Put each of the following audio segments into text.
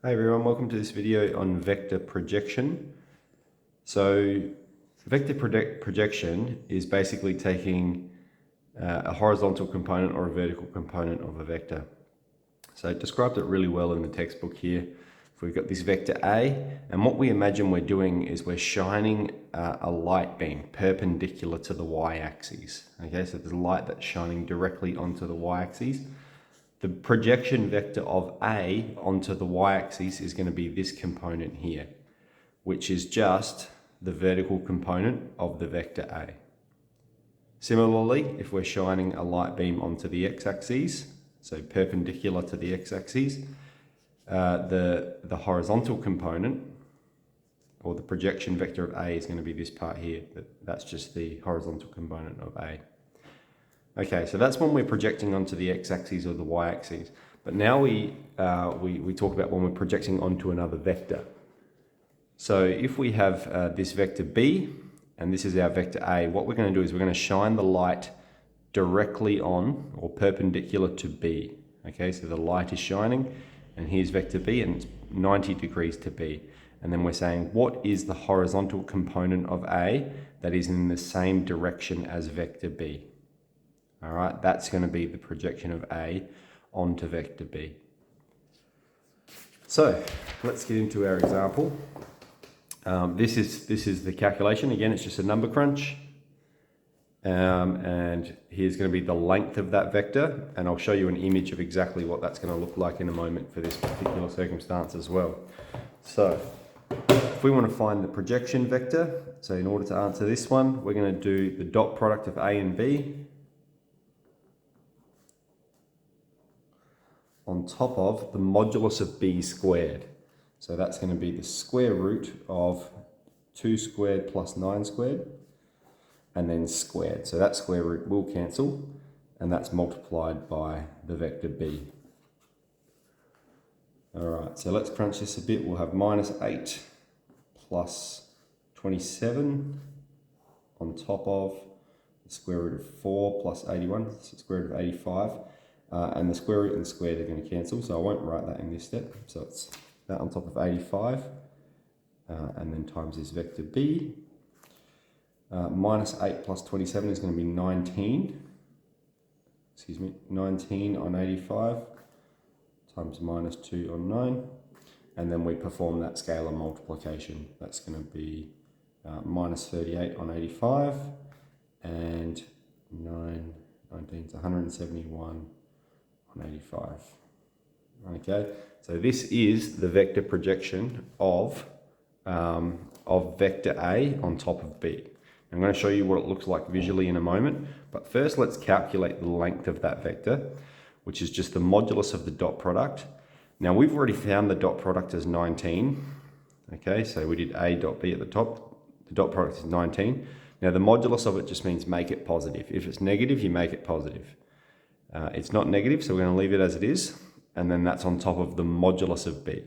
Hey everyone, welcome to this video on vector projection. So vector projection is basically taking a horizontal component or a vertical component of a vector. So it described it really well in the textbook here. We've got this vector A, and what we imagine we're doing is we're shining a light beam perpendicular to the y-axis. Okay, so there's a light that's shining directly onto the y-axis. The projection vector of A onto the y-axis is going to be this component here, which is just the vertical component of the vector A. Similarly, if we're shining a light beam onto the x-axis, so perpendicular to the x-axis, the horizontal component, or the projection vector of A, is going to be this part here. That's just the horizontal component of A. Okay, so that's when we're projecting onto the x-axis or the y-axis. But now we talk about when we're projecting onto another vector. So if we have this vector B, and this is our vector A, what we're going to do is we're going to shine the light directly on or perpendicular to B. Okay, so the light is shining, and here's vector B, and it's 90 degrees to B. And then we're saying, what is the horizontal component of A that is in the same direction as vector B? All right, that's going to be the projection of A onto vector B. So let's get into our example. This is the calculation. Again, it's just a number crunch. And here's going to be the length of that vector. And I'll show you an image of exactly what that's going to look like in a moment for this particular circumstance as well. So if we want to find the projection vector, so in order to answer this one, we're going to do the dot product of A and B on top of the modulus of B squared. So that's going to be the square root of 2 squared plus 9 squared, and then squared. So that square root will cancel, and that's multiplied by the vector B. All right, so let's crunch this a bit. We'll have minus 8 plus 27 on top of the square root of 4 plus 81, so square root of 85. And the square root and the squared are going to cancel, so I won't write that in this step. So it's that on top of 85, and then times this vector B. Minus 8 plus 27 is going to be 19. 19 on 85 times minus 2 on 9. And then we perform that scalar multiplication. That's going to be minus 38 on 85, and 19 is 171 on 85. Okay, so this is the vector projection of vector A on top of B. I'm going to show you what it looks like visually in a moment, but first let's calculate the length of that vector, which is just the modulus of the dot product. Now we've already found the dot product as 19. Okay, so we did A dot B at the top. The dot product is 19. Now the modulus of it just means make it positive. If it's negative, you make it positive. It's not negative, so we're going to leave it as it is, and then that's on top of the modulus of B.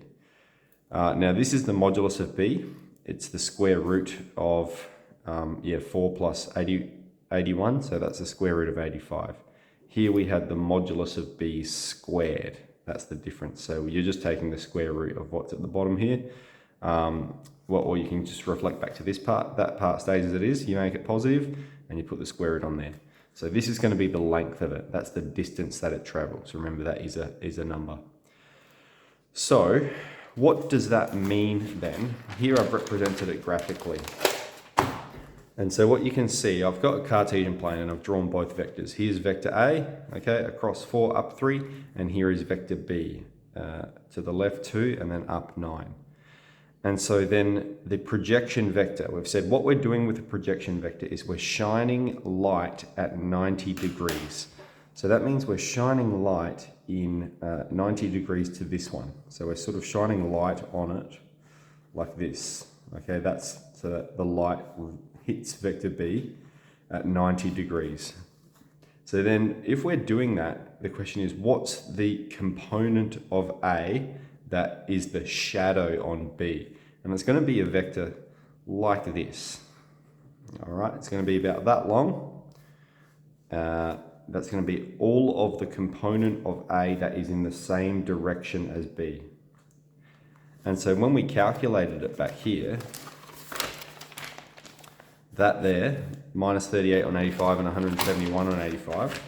Now this is the modulus of B. It's the square root of 4 plus 81, so that's the square root of 85. Here we had the modulus of B squared. That's the difference. So you're just taking the square root of what's at the bottom here. Or you can just reflect back to this part. That part stays as it is. You make it positive, and you put the square root on there. So this is going to be the length of it. That's the distance that it travels. Remember, that is a number. So what does that mean then? Here I've represented it graphically. And so what you can see, I've got a Cartesian plane and I've drawn both vectors. Here's vector A, okay, across 4, up 3, and here is vector B, to the left 2, and then up 9. And so then the projection vector, we've said what we're doing with the projection vector is we're shining light at 90 degrees. So that means we're shining light in 90 degrees to this one. So we're sort of shining light on it like this. Okay, that's so that the light hits vector B at 90 degrees. So then if we're doing that, the question is, what's the component of A that is the shadow on B? And it's going to be a vector like this. All right, it's going to be about that long. That's going to be all of the component of A that is in the same direction as B. And so when we calculated it back here, that there, minus 38 on 85 and 171 on 85,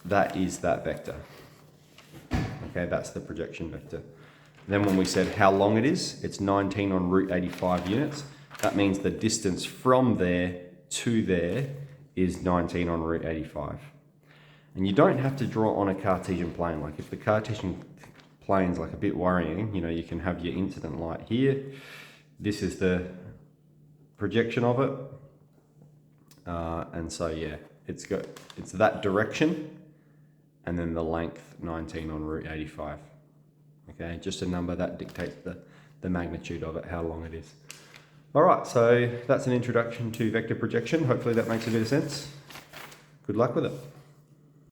that is that vector. Okay, that's the projection vector. Then when we said how long it is, it's 19 on root 85 units. That means the distance from there to there is 19 on root 85. And you don't have to draw on a Cartesian plane. Like if the Cartesian plane's like a bit worrying, you know, you can have your incident light here. This is the projection of it. And so yeah, it's that direction and then the length 19 on root 85. Okay, just a number that dictates the magnitude of it, how long it is. All right, so that's an introduction to vector projection. Hopefully that makes a bit of sense. Good luck with it.